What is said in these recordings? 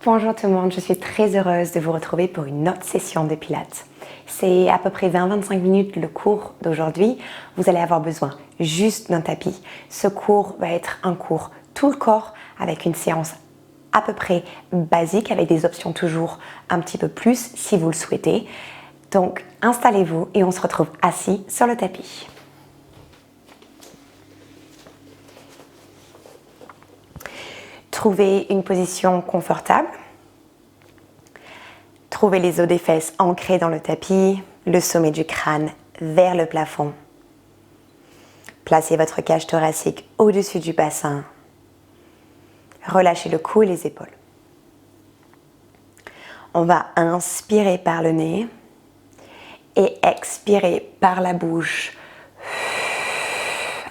Bonjour tout le monde, je suis très heureuse de vous retrouver pour une autre session de Pilates. C'est à peu près 20-25 minutes le cours d'aujourd'hui. Vous allez avoir besoin juste d'un tapis. Ce cours va être un cours tout le corps avec une séance à peu près basique avec des options toujours un petit peu plus si vous le souhaitez. Donc installez-vous et on se retrouve assis sur le tapis. Trouvez une position confortable. Trouvez les os des fesses ancrés dans le tapis, le sommet du crâne vers le plafond. Placez votre cage thoracique au-dessus du bassin. Relâchez le cou et les épaules. On va inspirer par le nez et expirer par la bouche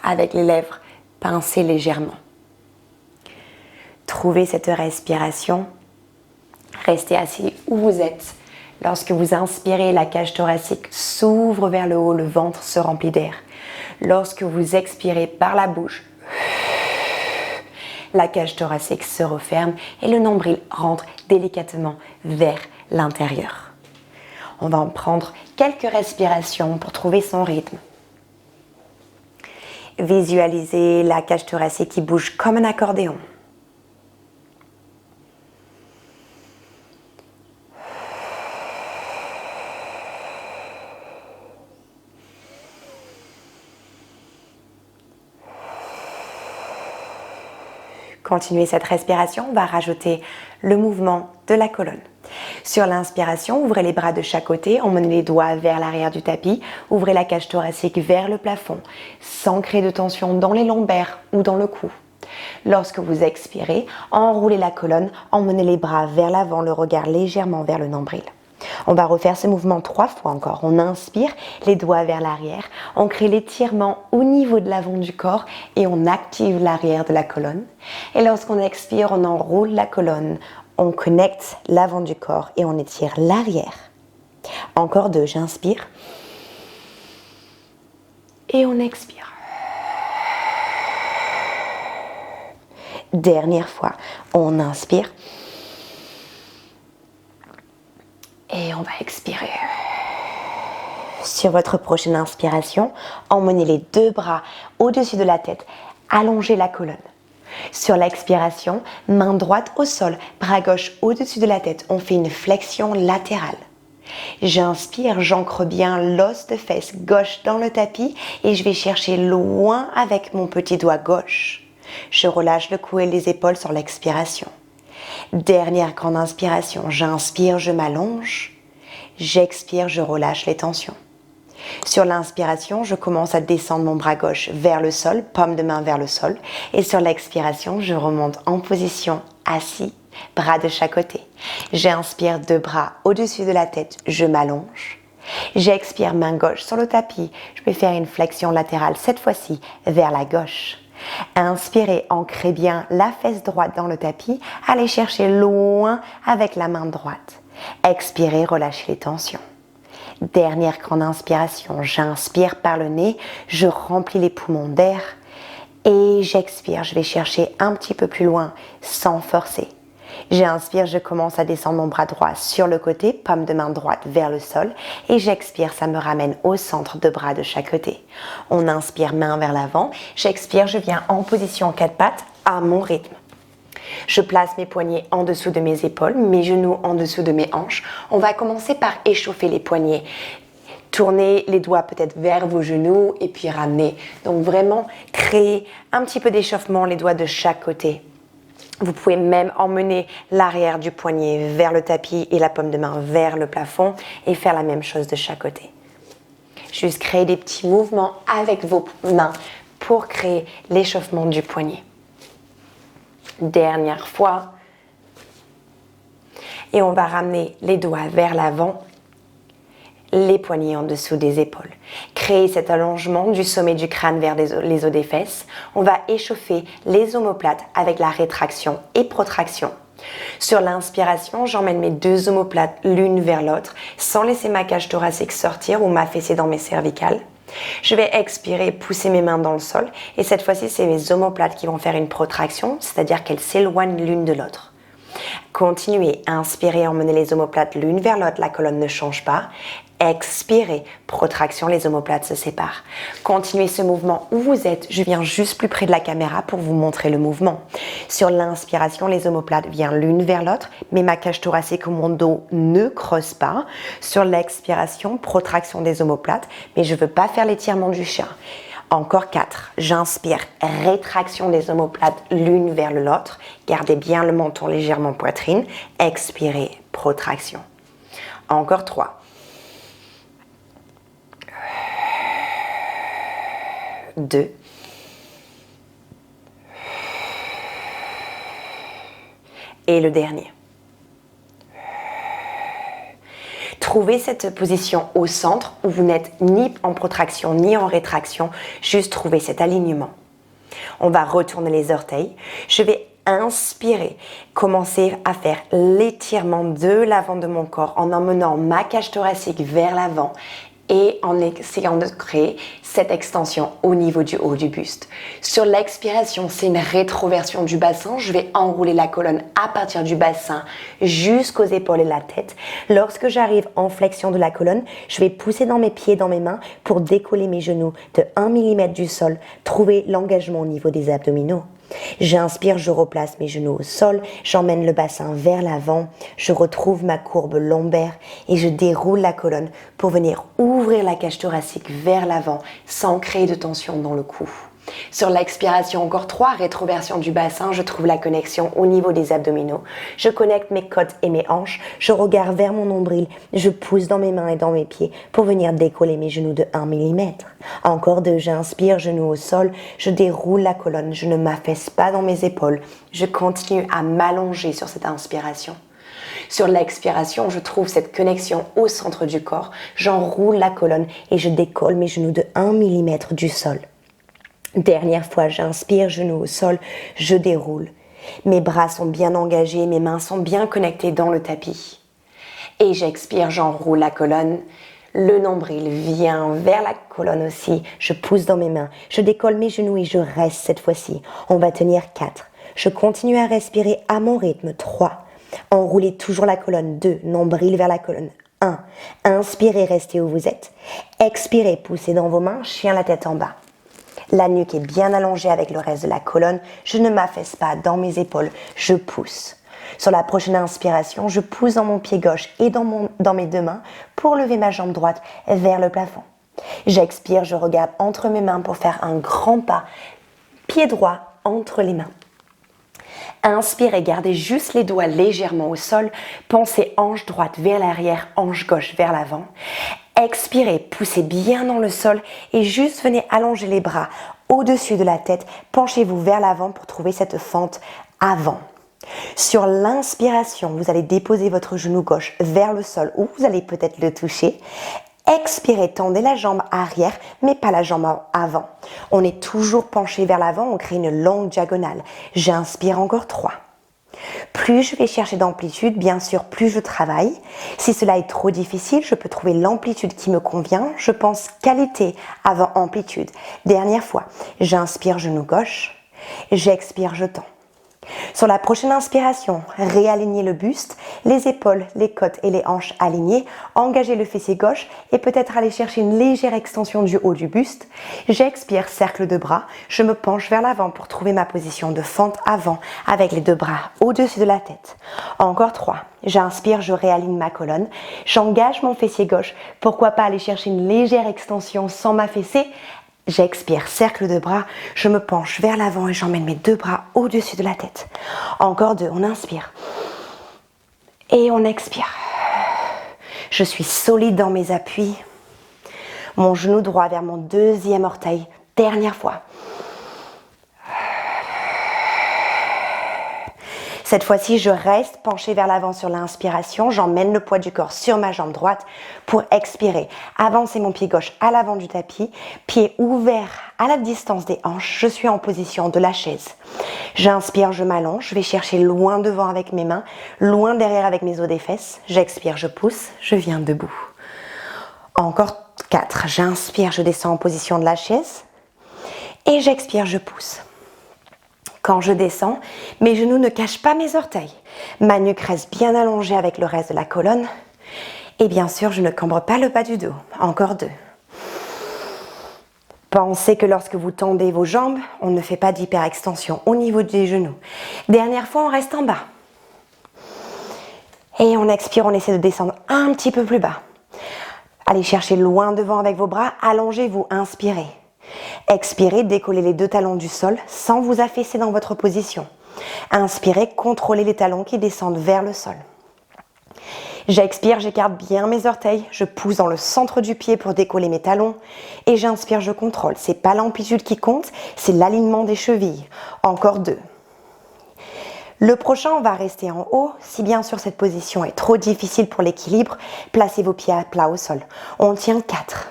avec les lèvres pincées légèrement. Trouvez cette respiration. Restez assis où vous êtes. Lorsque vous inspirez, la cage thoracique s'ouvre vers le haut, le ventre se remplit d'air. Lorsque vous expirez par la bouche, la cage thoracique se referme et le nombril rentre délicatement vers l'intérieur. On va en prendre quelques respirations pour trouver son rythme. Visualisez la cage thoracique qui bouge comme un accordéon. Continuez cette respiration, on va rajouter le mouvement de la colonne. Sur l'inspiration, ouvrez les bras de chaque côté, emmenez les doigts vers l'arrière du tapis, ouvrez la cage thoracique vers le plafond, sans créer de tension dans les lombaires ou dans le cou. Lorsque vous expirez, enroulez la colonne, emmenez les bras vers l'avant, le regard légèrement vers le nombril. On va refaire ce mouvement 3 fois encore. On inspire, les doigts vers l'arrière, on crée l'étirement au niveau de l'avant du corps et on active l'arrière de la colonne. Et lorsqu'on expire, on enroule la colonne, on connecte l'avant du corps et on étire l'arrière. Encore 2, j'inspire et on expire. Dernière fois, on inspire. Et on va expirer. Sur votre prochaine inspiration, emmenez les 2 bras au-dessus de la tête, allongez la colonne. Sur l'expiration, main droite au sol, bras gauche au-dessus de la tête, on fait une flexion latérale. J'inspire, j'ancre bien l'os de fesse gauche dans le tapis et je vais chercher loin avec mon petit doigt gauche. Je relâche le cou et les épaules sur l'expiration. Dernière grande inspiration, j'inspire, je m'allonge, j'expire, je relâche les tensions. Sur l'inspiration, je commence à descendre mon bras gauche vers le sol, paume de main vers le sol, et sur l'expiration, je remonte en position assis, bras de chaque côté. J'inspire, 2 bras au-dessus de la tête, je m'allonge. J'expire, main gauche sur le tapis, je vais faire une flexion latérale, cette fois-ci vers la gauche. Inspirez, ancrez bien la fesse droite dans le tapis, allez chercher loin avec la main droite. Expirez, relâchez les tensions. Dernière grande inspiration, j'inspire par le nez, je remplis les poumons d'air et j'expire, je vais chercher un petit peu plus loin sans forcer. J'inspire, je commence à descendre mon bras droit sur le côté, paume de main droite vers le sol et j'expire, ça me ramène au centre, 2 bras de chaque côté. On inspire, main vers l'avant, j'expire, je viens en position 4 pattes à mon rythme. Je place mes poignets en dessous de mes épaules, mes genoux en dessous de mes hanches. On va commencer par échauffer les poignets. Tournez les doigts peut-être vers vos genoux et puis ramenez. Donc vraiment créer un petit peu d'échauffement, les doigts de chaque côté. Vous pouvez même emmener l'arrière du poignet vers le tapis et la paume de main vers le plafond et faire la même chose de chaque côté. Juste créer des petits mouvements avec vos mains pour créer l'échauffement du poignet. Dernière fois. Et on va ramener les doigts vers l'avant, les poignets en dessous des épaules. Créer cet allongement du sommet du crâne vers les os des fesses. On va échauffer les omoplates avec la rétraction et protraction. Sur l'inspiration, j'emmène mes 2 omoplates l'une vers l'autre sans laisser ma cage thoracique sortir ou m'affaisser dans mes cervicales. Je vais expirer, pousser mes mains dans le sol et cette fois-ci, c'est mes omoplates qui vont faire une protraction, c'est-à-dire qu'elles s'éloignent l'une de l'autre. Continuez, inspirez, emmenez les omoplates l'une vers l'autre, la colonne ne change pas. Expirez, protraction, les omoplates se séparent. Continuez ce mouvement où vous êtes. Je viens juste plus près de la caméra pour vous montrer le mouvement. Sur l'inspiration, les omoplates viennent l'une vers l'autre, mais ma cage thoracique ou mon dos ne creuse pas. Sur l'expiration, protraction des omoplates, mais je ne veux pas faire l'étirement du chien. Encore 4. J'inspire, rétraction des omoplates l'une vers l'autre. Gardez bien le menton légèrement poitrine. Expirez, protraction. Encore 3. 2. Et le dernier. Trouvez cette position au centre où vous n'êtes ni en protraction ni en rétraction, juste trouvez cet alignement. On va retourner les orteils. Je vais inspirer, commencer à faire l'étirement de l'avant de mon corps en emmenant ma cage thoracique vers l'avant et en essayant de créer cette extension au niveau du haut du buste. Sur l'expiration, c'est une rétroversion du bassin. Je vais enrouler la colonne à partir du bassin jusqu'aux épaules et la tête. Lorsque j'arrive en flexion de la colonne, je vais pousser dans mes pieds, dans mes mains pour décoller mes genoux de 1 mm du sol. Trouver l'engagement au niveau des abdominaux. J'inspire, je replace mes genoux au sol, j'emmène le bassin vers l'avant, je retrouve ma courbe lombaire et je déroule la colonne pour venir ouvrir la cage thoracique vers l'avant sans créer de tension dans le cou. Sur l'expiration, encore 3, rétroversion du bassin, je trouve la connexion au niveau des abdominaux. Je connecte mes côtes et mes hanches, je regarde vers mon nombril, je pousse dans mes mains et dans mes pieds pour venir décoller mes genoux de 1 mm. Encore 2, j'inspire, genoux au sol, je déroule la colonne, je ne m'affaisse pas dans mes épaules, je continue à m'allonger sur cette inspiration. Sur l'expiration, je trouve cette connexion au centre du corps, j'enroule la colonne et je décolle mes genoux de 1 mm du sol. Dernière fois, j'inspire, genoux au sol, je déroule. Mes bras sont bien engagés, mes mains sont bien connectées dans le tapis. Et j'expire, j'enroule la colonne. Le nombril vient vers la colonne aussi. Je pousse dans mes mains, je décolle mes genoux et je reste cette fois-ci. On va tenir 4. Je continue à respirer à mon rythme. 3. Enroulez toujours la colonne. 2. Nombril vers la colonne. 1. Inspirez, restez où vous êtes. Expirez, poussez dans vos mains, chien la tête en bas. La nuque est bien allongée avec le reste de la colonne. Je ne m'affaisse pas dans mes épaules, je pousse. Sur la prochaine inspiration, je pousse dans mon pied gauche et dans mes 2 mains pour lever ma jambe droite vers le plafond. J'expire, je regarde entre mes mains pour faire un grand pas, pied droit entre les mains. Inspirez, gardez juste les doigts légèrement au sol. Pensez hanche droite vers l'arrière, hanche gauche vers l'avant. Expirez, poussez bien dans le sol et juste venez allonger les bras au-dessus de la tête. Penchez-vous vers l'avant pour trouver cette fente avant. Sur l'inspiration, vous allez déposer votre genou gauche vers le sol ou vous allez peut-être le toucher. Expirez, tendez la jambe arrière, mais pas la jambe avant. On est toujours penché vers l'avant, on crée une longue diagonale. J'inspire encore 3. Plus je vais chercher d'amplitude, bien sûr, plus je travaille. Si cela est trop difficile, je peux trouver l'amplitude qui me convient. Je pense qualité avant amplitude. Dernière fois, j'inspire genou gauche, j'expire, je tends. Sur la prochaine inspiration, réalignez le buste, les épaules, les côtes et les hanches alignées, engagez le fessier gauche et peut-être aller chercher une légère extension du haut du buste. J'expire, cercle de bras, je me penche vers l'avant pour trouver ma position de fente avant avec les 2 bras au-dessus de la tête. Encore 3. J'inspire, je réaligne ma colonne, j'engage mon fessier gauche, pourquoi pas aller chercher une légère extension sans m'affaisser. J'expire, cercle de bras, je me penche vers l'avant et j'emmène mes 2 bras au-dessus de la tête. Encore 2, on inspire et on expire. Je suis solide dans mes appuis. Mon genou droit vers mon 2e orteil. Dernière fois. Cette fois-ci, je reste penchée vers l'avant sur l'inspiration. J'emmène le poids du corps sur ma jambe droite pour expirer. Avancer mon pied gauche à l'avant du tapis. Pied ouvert à la distance des hanches. Je suis en position de la chaise. J'inspire, je m'allonge. Je vais chercher loin devant avec mes mains, loin derrière avec mes os des fesses. J'expire, je pousse. Je viens debout. Encore 4. J'inspire, je descends en position de la chaise. Et j'expire, je pousse. Quand je descends, mes genoux ne cachent pas mes orteils. Ma nuque reste bien allongée avec le reste de la colonne. Et bien sûr, je ne cambre pas le bas du dos. Encore 2. Pensez que lorsque vous tendez vos jambes, on ne fait pas d'hyperextension au niveau des genoux. Dernière fois, on reste en bas. Et on expire, on essaie de descendre un petit peu plus bas. Allez chercher loin devant avec vos bras, allongez-vous, inspirez. Expirez, décollez les 2 talons du sol sans vous affaisser dans votre position. Inspirez, contrôlez les talons qui descendent vers le sol. J'expire, j'écarte bien mes orteils, je pousse dans le centre du pied pour décoller mes talons et j'inspire, je contrôle. C'est pas l'amplitude qui compte, c'est l'alignement des chevilles. Encore 2. Le prochain, on va rester en haut. Si bien sûr cette position est trop difficile pour l'équilibre, placez vos pieds à plat au sol. On tient 4.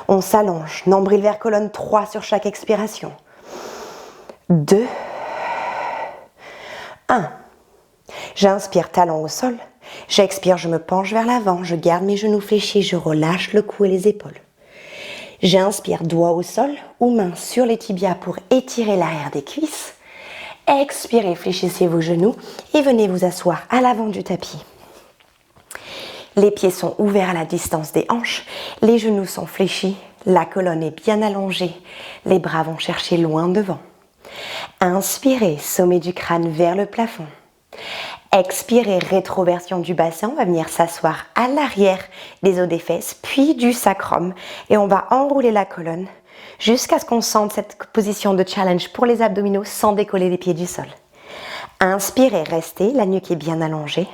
On s'allonge, nombril vers colonne, 3 sur chaque expiration. 2. 1. J'inspire, talon au sol. J'expire, je me penche vers l'avant, je garde mes genoux fléchis, je relâche le cou et les épaules. J'inspire, doigts au sol ou mains sur les tibias pour étirer l'arrière des cuisses. Expirez, fléchissez vos genoux et venez vous asseoir à l'avant du tapis. Les pieds sont ouverts à la distance des hanches, les genoux sont fléchis, la colonne est bien allongée, les bras vont chercher loin devant. Inspirez, sommet du crâne vers le plafond. Expirez, rétroversion du bassin, on va venir s'asseoir à l'arrière des os des fesses, puis du sacrum. Et on va enrouler la colonne jusqu'à ce qu'on sente cette position de challenge pour les abdominaux sans décoller les pieds du sol. Inspirez, restez, la nuque est bien allongée.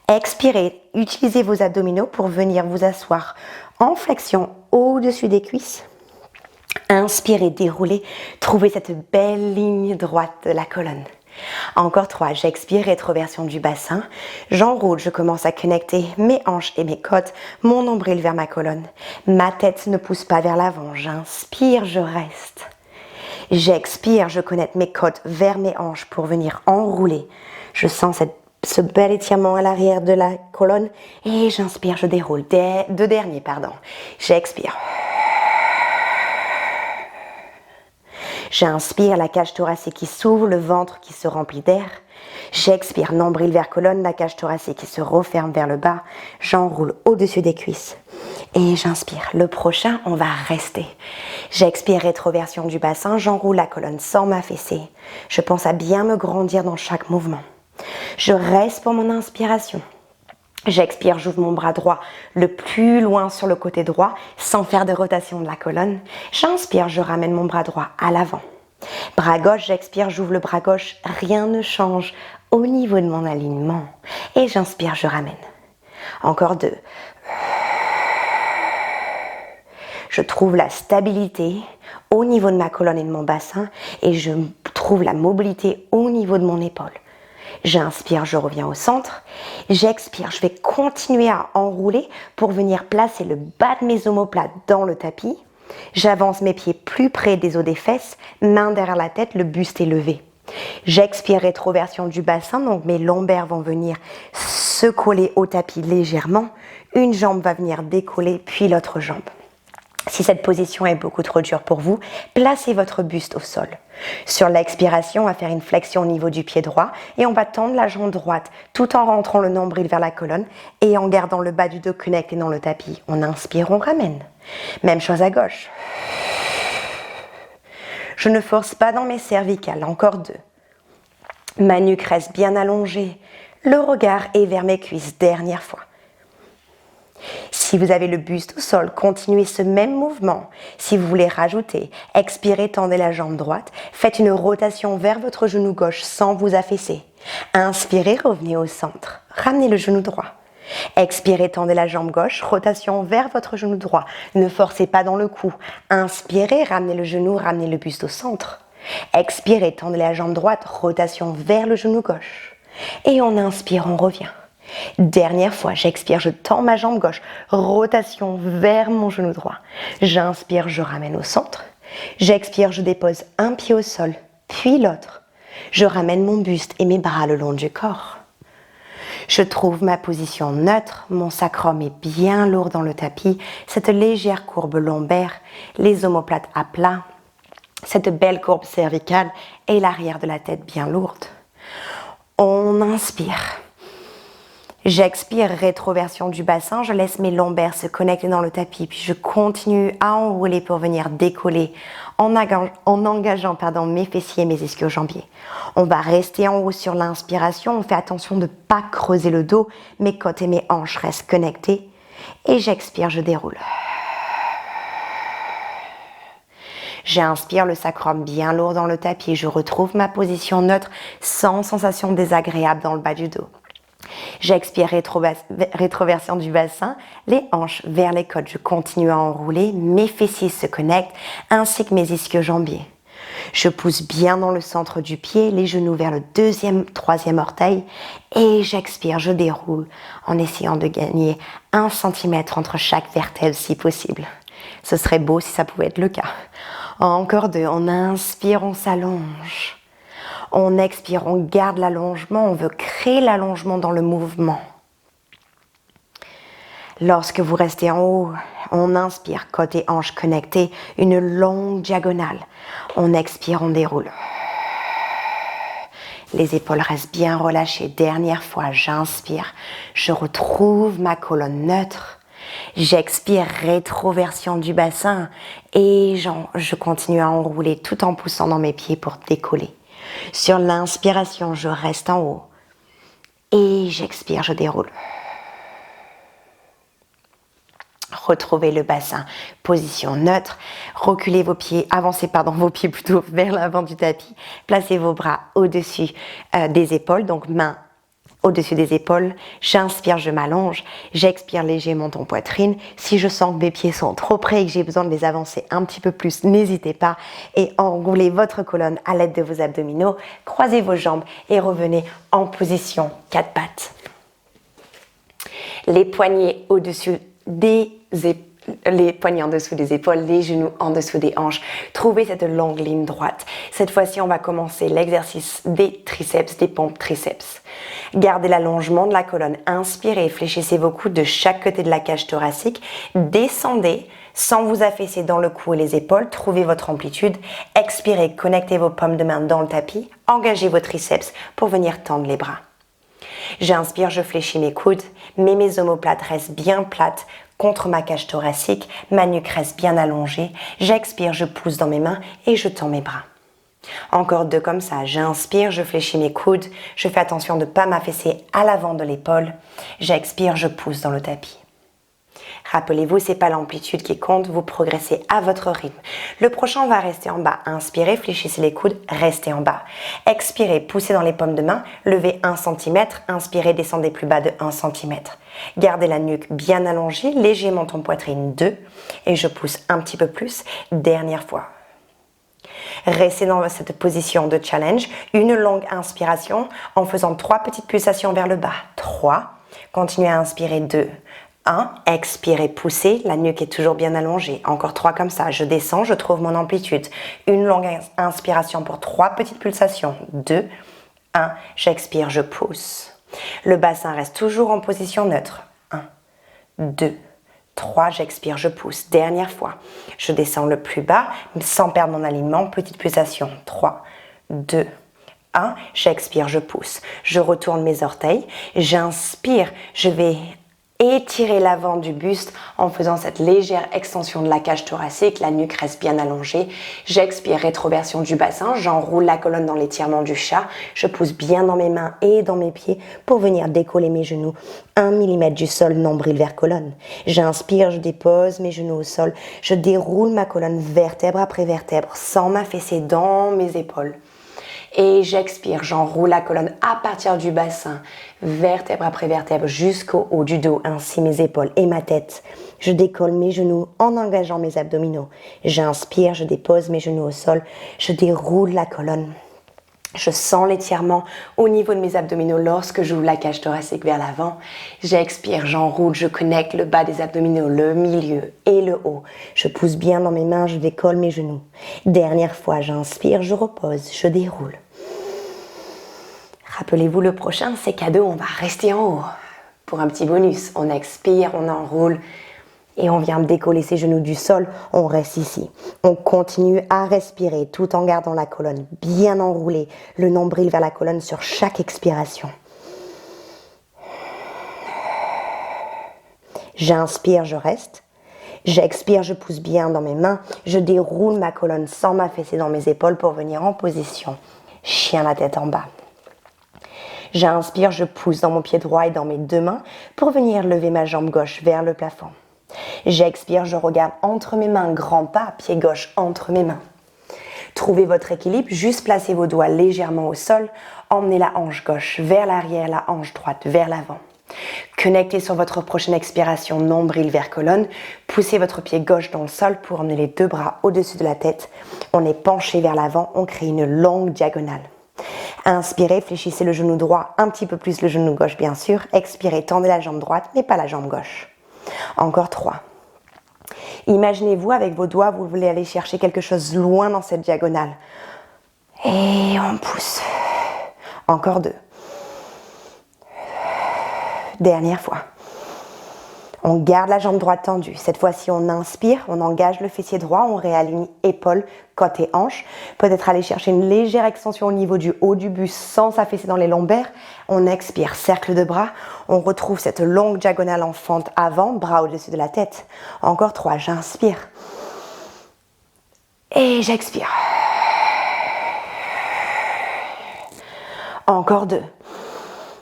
Expirez, utilisez vos abdominaux pour venir vous asseoir en flexion au-dessus des cuisses. Inspirez, déroulez, trouvez cette belle ligne droite de la colonne. Encore 3, j'expire, rétroversion du bassin, j'enroule, je commence à connecter mes hanches et mes côtes, mon nombril vers ma colonne. Ma tête ne pousse pas vers l'avant, j'inspire, je reste. J'expire, je connecte mes côtes vers mes hanches pour venir enrouler. Je sens ce bel étirement à l'arrière de la colonne et j'inspire, je déroule. 2 derniers, pardon. J'expire. J'inspire, la cage thoracique qui s'ouvre, le ventre qui se remplit d'air. J'expire, nombril vers colonne, la cage thoracique qui se referme vers le bas. J'enroule au-dessus des cuisses. Et j'inspire. Le prochain, on va rester. J'expire, rétroversion du bassin, j'enroule la colonne sans m'affaisser. Je pense à bien me grandir dans chaque mouvement. Je reste pour mon inspiration. J'expire, j'ouvre mon bras droit le plus loin sur le côté droit sans faire de rotation de la colonne. J'inspire, je ramène mon bras droit à l'avant. Bras gauche, j'expire, j'ouvre le bras gauche, rien ne change au niveau de mon alignement. Et j'inspire, je ramène. Encore 2. Je trouve la stabilité au niveau de ma colonne et de mon bassin et je trouve la mobilité au niveau de mon épaule. J'inspire, je reviens au centre. J'expire, je vais continuer à enrouler pour venir placer le bas de mes omoplates dans le tapis. J'avance mes pieds plus près des os des fesses, main derrière la tête, le buste est levé. J'expire, rétroversion du bassin, donc mes lombaires vont venir se coller au tapis légèrement. Une jambe va venir décoller, puis l'autre jambe. Si cette position est beaucoup trop dure pour vous, placez votre buste au sol. Sur l'expiration, on va faire une flexion au niveau du pied droit et on va tendre la jambe droite tout en rentrant le nombril vers la colonne et en gardant le bas du dos connecté dans le tapis. On inspire, on ramène. Même chose à gauche. Je ne force pas dans mes cervicales, encore 2. Ma nuque reste bien allongée. Le regard est vers mes cuisses, dernière fois. Si vous avez le buste au sol, continuez ce même mouvement. Si vous voulez rajouter, expirez, tendez la jambe droite. Faites une rotation vers votre genou gauche sans vous affaisser. Inspirez, revenez au centre. Ramenez le genou droit. Expirez, tendez la jambe gauche. Rotation vers votre genou droit. Ne forcez pas dans le cou. Inspirez, ramenez le genou, ramenez le buste au centre. Expirez, tendez la jambe droite. Rotation vers le genou gauche. Et on inspire, on revient. Dernière fois, j'expire, je tends ma jambe gauche, rotation vers mon genou droit. J'inspire, je ramène au centre. J'expire, je dépose un pied au sol, puis l'autre. Je ramène mon buste et mes bras le long du corps. Je trouve ma position neutre, mon sacrum est bien lourd dans le tapis, cette légère courbe lombaire, les omoplates à plat. cette belle courbe cervicale et l'arrière de la tête bien lourde. On inspire. J'expire, rétroversion du bassin, je laisse mes lombaires se connecter dans le tapis, puis je continue à enrouler pour venir décoller en engageant mes fessiers et mes ischio-jambiers. On va rester en haut sur l'inspiration, on fait attention de ne pas creuser le dos, mes côtes et mes hanches restent connectées. Et j'expire, je déroule. J'inspire, le sacrum bien lourd dans le tapis, je retrouve ma position neutre sans sensation désagréable dans le bas du dos. J'expire, rétroversion du bassin, les hanches vers les côtes. Je continue à enrouler, mes fessiers se connectent ainsi que mes ischio-jambiers. Je pousse bien dans le centre du pied, les genoux vers le deuxième, troisième orteil et j'expire, je déroule en essayant de gagner 1 cm entre chaque vertèbre si possible. Ce serait beau si ça pouvait être le cas. Encore 2, on inspire, on s'allonge. On expire, on garde l'allongement, on veut créer l'allongement dans le mouvement. Lorsque vous restez en haut, on inspire, côte et hanches connectées, une longue diagonale. On expire, on déroule. Les épaules restent bien relâchées. Dernière fois, j'inspire, je retrouve ma colonne neutre. J'expire, rétroversion du bassin et je continue à enrouler tout en poussant dans mes pieds pour décoller. Sur l'inspiration, je reste en haut et j'expire, je déroule. Retrouvez le bassin, position neutre, reculez vos pieds, avancez vos pieds plutôt vers l'avant du tapis, placez vos bras au-dessus des épaules, donc mains au-dessus des épaules, j'inspire, je m'allonge, j'expire léger, menton, poitrine. Si je sens que mes pieds sont trop près et que j'ai besoin de les avancer un petit peu plus, n'hésitez pas et enroulez votre colonne à l'aide de vos abdominaux, croisez vos jambes et revenez en position 4 pattes. Les poignets au-dessus des épaules. Les poignets en dessous des épaules, les genoux en dessous des hanches. Trouvez cette longue ligne droite. Cette fois-ci, on va commencer l'exercice des triceps, des pompes triceps. Gardez l'allongement de la colonne. Inspirez, fléchissez vos coudes de chaque côté de la cage thoracique. Descendez sans vous affaisser dans le cou et les épaules. Trouvez votre amplitude. Expirez, connectez vos paumes de main dans le tapis. Engagez vos triceps pour venir tendre les bras. J'inspire, je fléchis mes coudes, mais mes omoplates restent bien plates contre ma cage thoracique, ma nuque reste bien allongée. J'expire, je pousse dans mes mains et je tends mes bras. Encore 2 comme ça. J'inspire, je fléchis mes coudes, je fais attention de ne pas m'affaisser à l'avant de l'épaule. J'expire, je pousse dans le tapis. Rappelez-vous, ce n'est pas l'amplitude qui compte, vous progressez à votre rythme. Le prochain, on va rester en bas. Inspirez, fléchissez les coudes, restez en bas. Expirez, poussez dans les paumes de main, levez 1 cm. Inspirez, descendez plus bas de 1 cm. Gardez la nuque bien allongée, léger menton poitrine 2. Et je pousse un petit peu plus. Dernière fois. Restez dans cette position de challenge. Une longue inspiration en faisant 3 petites pulsations vers le bas. 3. Continuez à inspirer 2. 1, expirez, poussez, la nuque est toujours bien allongée. Encore 3 comme ça, je descends, je trouve mon amplitude. Une longue inspiration pour 3 petites pulsations. 2, 1, j'expire, je pousse. Le bassin reste toujours en position neutre. 1, 2, 3, j'expire, je pousse. Dernière fois, je descends le plus bas sans perdre mon alignement. Petite pulsation. 3, 2, 1, j'expire, je pousse. Je retourne mes orteils, j'inspire, je vais étirer l'avant du buste en faisant cette légère extension de la cage thoracique, la nuque reste bien allongée. J'expire, rétroversion du bassin, j'enroule la colonne dans l'étirement du chat, je pousse bien dans mes mains et dans mes pieds pour venir décoller mes genoux 1 mm du sol, nombril vers colonne. J'inspire, je dépose mes genoux au sol, je déroule ma colonne vertèbre après vertèbre sans m'affaisser dans mes épaules. Et j'expire, j'enroule la colonne à partir du bassin, vertèbre après vertèbre jusqu'au haut du dos, ainsi mes épaules et ma tête. Je décolle mes genoux en engageant mes abdominaux. J'inspire, je dépose mes genoux au sol, je déroule la colonne. Je sens l'étirement au niveau de mes abdominaux lorsque j'ouvre la cage thoracique vers l'avant. J'expire, j'enroule, je connecte le bas des abdominaux, le milieu et le haut. Je pousse bien dans mes mains, je décolle mes genoux. Dernière fois, j'inspire, je repose, je déroule. Rappelez-vous, le prochain, c'est cadeau, on va rester en haut. Pour un petit bonus, on expire, on enroule Et on vient décoller ses genoux du sol, on reste ici. On continue à respirer tout en gardant la colonne bien enroulée, le nombril vers la colonne sur chaque expiration. J'inspire, je reste. J'expire, je pousse bien dans mes mains. Je déroule ma colonne sans m'affaisser dans mes épaules pour venir en position. Chien la tête en bas. J'inspire, je pousse dans mon pied droit et dans mes deux mains pour venir lever ma jambe gauche vers le plafond. J'expire, je regarde entre mes mains, grand pas, pied gauche entre mes mains. Trouvez votre équilibre, juste placez vos doigts légèrement au sol, emmenez la hanche gauche vers l'arrière, la hanche droite vers l'avant. Connectez sur votre prochaine expiration, nombril vers colonne, poussez votre pied gauche dans le sol pour emmener les deux bras au-dessus de la tête. On est penché vers l'avant, on crée une longue diagonale. Inspirez, fléchissez le genou droit, un petit peu plus le genou gauche bien sûr. Expirez, tendez la jambe droite, mais pas la jambe gauche. Encore 3. Imaginez-vous avec vos doigts, vous voulez aller chercher quelque chose loin dans cette diagonale. Et on pousse. Encore 2. Dernière fois. On garde la jambe droite tendue. Cette fois-ci, on inspire, on engage le fessier droit, on réaligne épaules, côte et hanche. Peut-être aller chercher une légère extension au niveau du haut du buste sans s'affaisser dans les lombaires. On expire, cercle de bras. On retrouve cette longue diagonale en fente avant, bras au-dessus de la tête. Encore 3, j'inspire. Et j'expire. Encore 2.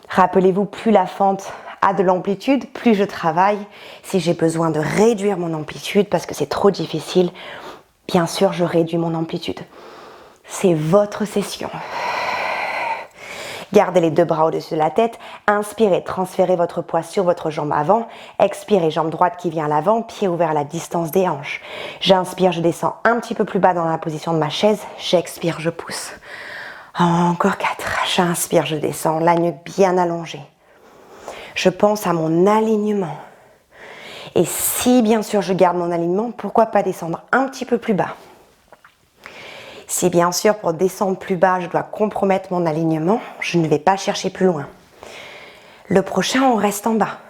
Rappelez-vous, plus la fente a de l'amplitude, plus je travaille. Si j'ai besoin de réduire mon amplitude parce que c'est trop difficile, bien sûr, je réduis mon amplitude. C'est votre session. Gardez les deux bras au-dessus de la tête. Inspirez, transférez votre poids sur votre jambe avant. Expirez, jambe droite qui vient à l'avant, pied ouvert à la distance des hanches. J'inspire, je descends un petit peu plus bas dans la position de ma chaise. J'expire, je pousse. Encore 4. J'inspire, je descends, la nuque bien allongée. Je pense à mon alignement. Et si, bien sûr, je garde mon alignement, pourquoi pas descendre un petit peu plus bas? Si, bien sûr, pour descendre plus bas, je dois compromettre mon alignement, je ne vais pas chercher plus loin. Le prochain, on reste en bas.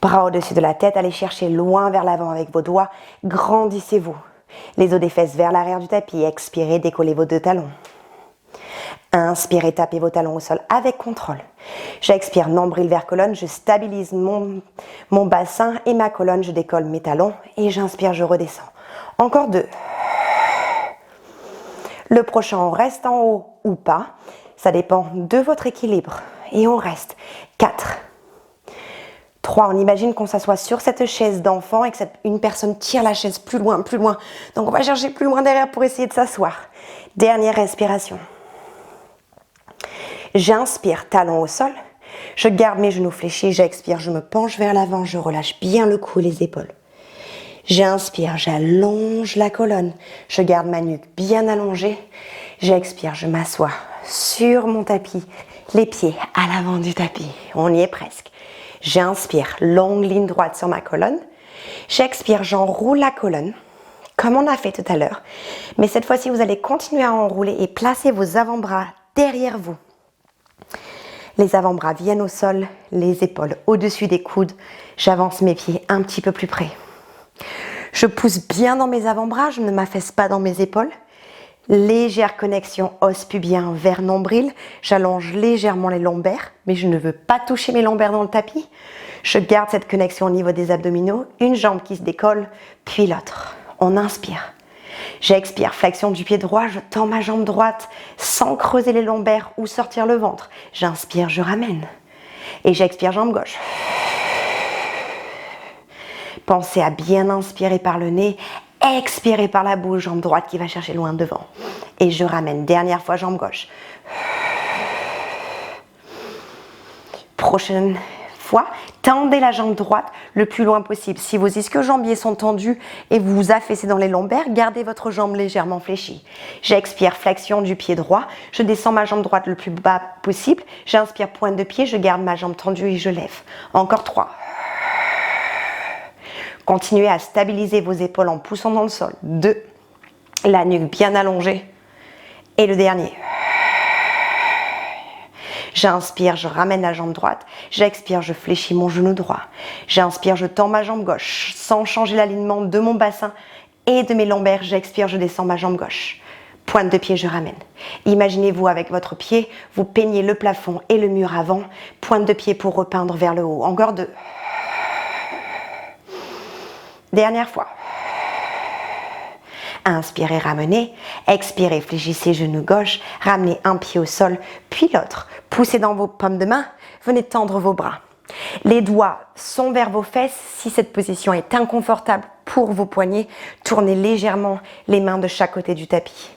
Bras au-dessus de la tête, allez chercher loin vers l'avant avec vos doigts. Grandissez-vous. Les os des fesses vers l'arrière du tapis. Expirez, décollez vos deux talons. Inspirez, tapez vos talons au sol avec contrôle. J'expire, nombril vers colonne, je stabilise mon bassin et ma colonne, je décolle mes talons et j'inspire, je redescends. Encore 2. Le prochain, on reste en haut ou pas, ça dépend de votre équilibre. Et on reste. 4. 3, on imagine qu'on s'assoit sur cette chaise d'enfant et que une personne tire la chaise plus loin, plus loin. Donc on va chercher plus loin derrière pour essayer de s'asseoir. Dernière respiration. J'inspire, talon au sol, je garde mes genoux fléchis, j'expire, je me penche vers l'avant, je relâche bien le cou et les épaules. J'inspire, j'allonge la colonne, je garde ma nuque bien allongée, j'expire, je m'assois sur mon tapis, les pieds à l'avant du tapis, on y est presque. J'inspire, longue ligne droite sur ma colonne, j'expire, j'enroule la colonne, comme on a fait tout à l'heure, mais cette fois-ci vous allez continuer à enrouler et placer vos avant-bras derrière vous. Les avant-bras viennent au sol, les épaules au-dessus des coudes. J'avance mes pieds un petit peu plus près. Je pousse bien dans mes avant-bras, je ne m'affaisse pas dans mes épaules. Légère connexion os pubien vers nombril. J'allonge légèrement les lombaires, mais je ne veux pas toucher mes lombaires dans le tapis. Je garde cette connexion au niveau des abdominaux. Une jambe qui se décolle, puis l'autre. On inspire. J'expire, flexion du pied droit, je tends ma jambe droite sans creuser les lombaires ou sortir le ventre. J'inspire, je ramène. Et j'expire, jambe gauche. Pensez à bien inspirer par le nez, expirer par la bouche, jambe droite qui va chercher loin devant. Et je ramène, dernière fois, jambe gauche. Prochaine fois, tendez la jambe droite le plus loin possible. Si vos ischio-jambiers sont tendus et vous vous affaissez dans les lombaires, gardez votre jambe légèrement fléchie. J'expire, flexion du pied droit. Je descends ma jambe droite le plus bas possible. J'inspire, pointe de pied. Je garde ma jambe tendue et je lève. Encore 3. Continuez à stabiliser vos épaules en poussant dans le sol. 2. La nuque bien allongée. Et le dernier. J'inspire, je ramène la jambe droite. J'expire, je fléchis mon genou droit. J'inspire, je tends ma jambe gauche sans changer l'alignement de mon bassin et de mes lombaires. J'expire, je descends ma jambe gauche. Pointe de pied, je ramène. Imaginez-vous avec votre pied, vous peignez le plafond et le mur avant. Pointe de pied pour repeindre vers le haut. Encore 2. Dernière fois. Inspirez, ramenez. Expirez, fléchissez genou gauche. Ramenez un pied au sol, puis l'autre. Poussez dans vos paumes de main. Venez tendre vos bras. Les doigts sont vers vos fesses. Si cette position est inconfortable pour vos poignets, tournez légèrement les mains de chaque côté du tapis.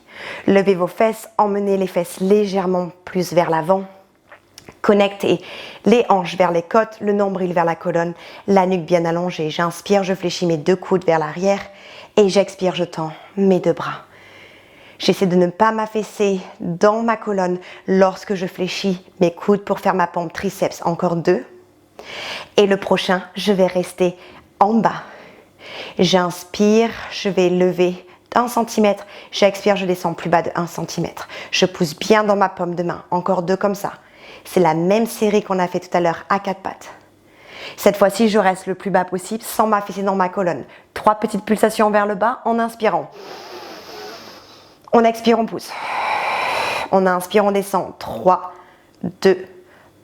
Levez vos fesses, emmenez les fesses légèrement plus vers l'avant. Connectez les hanches vers les côtes, le nombril vers la colonne, la nuque bien allongée. J'inspire, je fléchis mes 2 coudes vers l'arrière et j'expire, je tends mes 2 bras. J'essaie de ne pas m'affaisser dans ma colonne lorsque je fléchis mes coudes pour faire ma pompe triceps. Encore 2. Et le prochain, je vais rester en bas. J'inspire, je vais lever 1 cm. J'expire, je descends plus bas de 1 cm. Je pousse bien dans ma paume de main. Encore 2 comme ça. C'est la même série qu'on a fait tout à l'heure à 4 pattes. Cette fois-ci, je reste le plus bas possible sans m'affaisser dans ma colonne. 3 petites pulsations vers le bas en inspirant. On expire, on pousse. On inspire, on descend. 3, 2,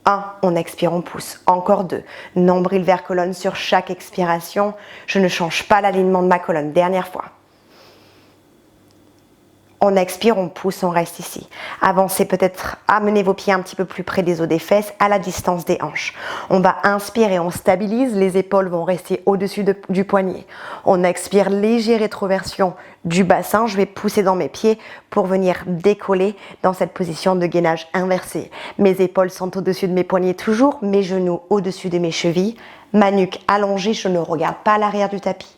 1. On expire, on pousse. Encore 2. Nombril vers colonne sur chaque expiration. Je ne change pas l'alignement de ma colonne. Dernière fois. On expire, on pousse, on reste ici. Avancez peut-être, amenez vos pieds un petit peu plus près des os des fesses, à la distance des hanches. On va inspirer, on stabilise, les épaules vont rester au-dessus du poignet. On expire, légère rétroversion du bassin. Je vais pousser dans mes pieds pour venir décoller dans cette position de gainage inversé. Mes épaules sont au-dessus de mes poignets toujours, mes genoux au-dessus de mes chevilles. Ma nuque allongée, je ne regarde pas l'arrière du tapis.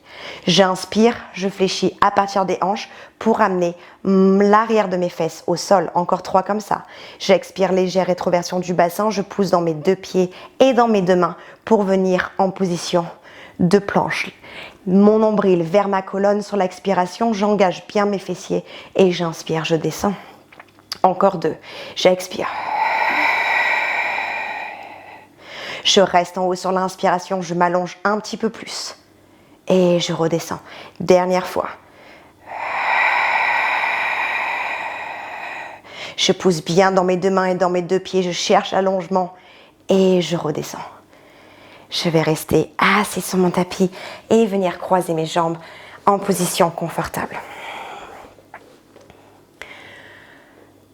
J'inspire, je fléchis à partir des hanches pour amener l'arrière de mes fesses au sol. Encore 3 comme ça. J'expire, légère rétroversion du bassin. Je pousse dans mes 2 pieds et dans mes 2 mains pour venir en position de planche. Mon nombril vers ma colonne sur l'expiration. J'engage bien mes fessiers et j'inspire, je descends. Encore 2. J'expire. Je reste en haut sur l'inspiration. Je m'allonge un petit peu plus. Et je redescends. Dernière fois. Je pousse bien dans mes 2 mains et dans mes 2 pieds. Je cherche allongement et je redescends. Je vais rester assis sur mon tapis et venir croiser mes jambes en position confortable.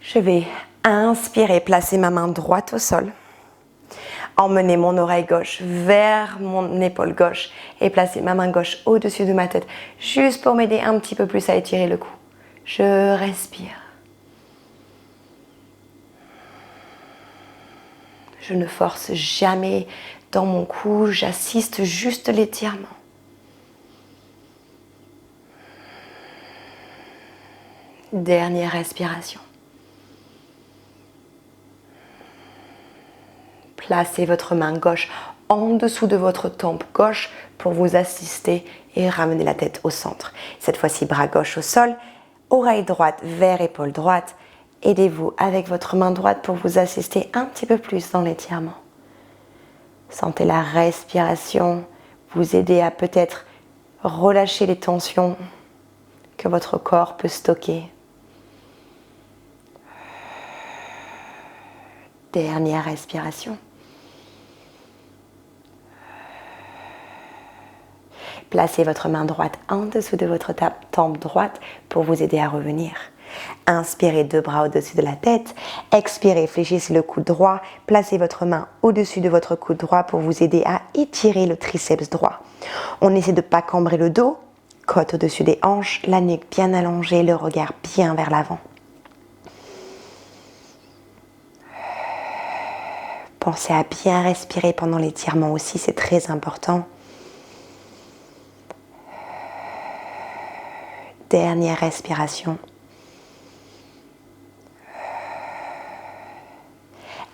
Je vais inspirer, placer ma main droite au sol. Emmener mon oreille gauche vers mon épaule gauche et placer ma main gauche au-dessus de ma tête, juste pour m'aider un petit peu plus à étirer le cou. Je respire. Je ne force jamais dans mon cou, j'assiste juste l'étirement. Dernière respiration. Placez votre main gauche en dessous de votre tempe gauche pour vous assister et ramener la tête au centre. Cette fois-ci, bras gauche au sol, oreille droite vers épaule droite. Aidez-vous avec votre main droite pour vous assister un petit peu plus dans l'étirement. Sentez la respiration vous aider à peut-être relâcher les tensions que votre corps peut stocker. Dernière respiration. Placez votre main droite en dessous de votre tempe droite pour vous aider à revenir. Inspirez, 2 bras au-dessus de la tête. Expirez, fléchissez le coude droit. Placez votre main au-dessus de votre coude droit pour vous aider à étirer le triceps droit. On essaie de ne pas cambrer le dos. Côte au-dessus des hanches, la nuque bien allongée, le regard bien vers l'avant. Pensez à bien respirer pendant l'étirement aussi, c'est très important. Dernière respiration.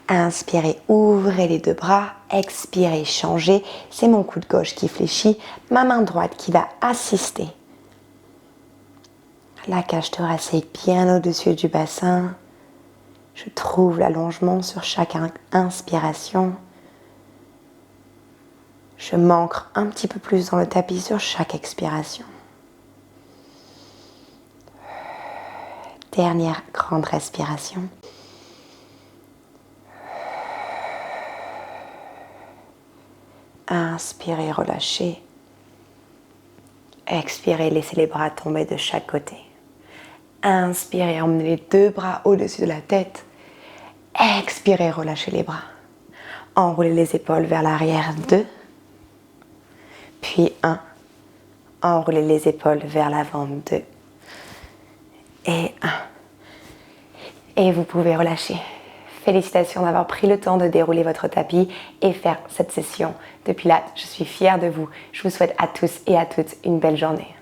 Inspirez, ouvrez les 2 bras. Expirez, changez. C'est mon coude gauche qui fléchit, ma main droite qui va assister. La cage thoracique bien au-dessus du bassin. Je trouve l'allongement sur chaque inspiration. Je m'ancre un petit peu plus dans le tapis sur chaque expiration. Dernière grande respiration. Inspirez, relâchez. Expirez, laissez les bras tomber de chaque côté. Inspirez, emmenez les deux bras au-dessus de la tête. Expirez, relâchez les bras. Enroulez les épaules vers l'arrière, 2. Puis 1. Enroulez les épaules vers l'avant, 2. Et 1. Et vous pouvez relâcher. Félicitations d'avoir pris le temps de dérouler votre tapis et faire cette session de Pilates. Je suis fière de vous. Je vous souhaite à tous et à toutes une belle journée.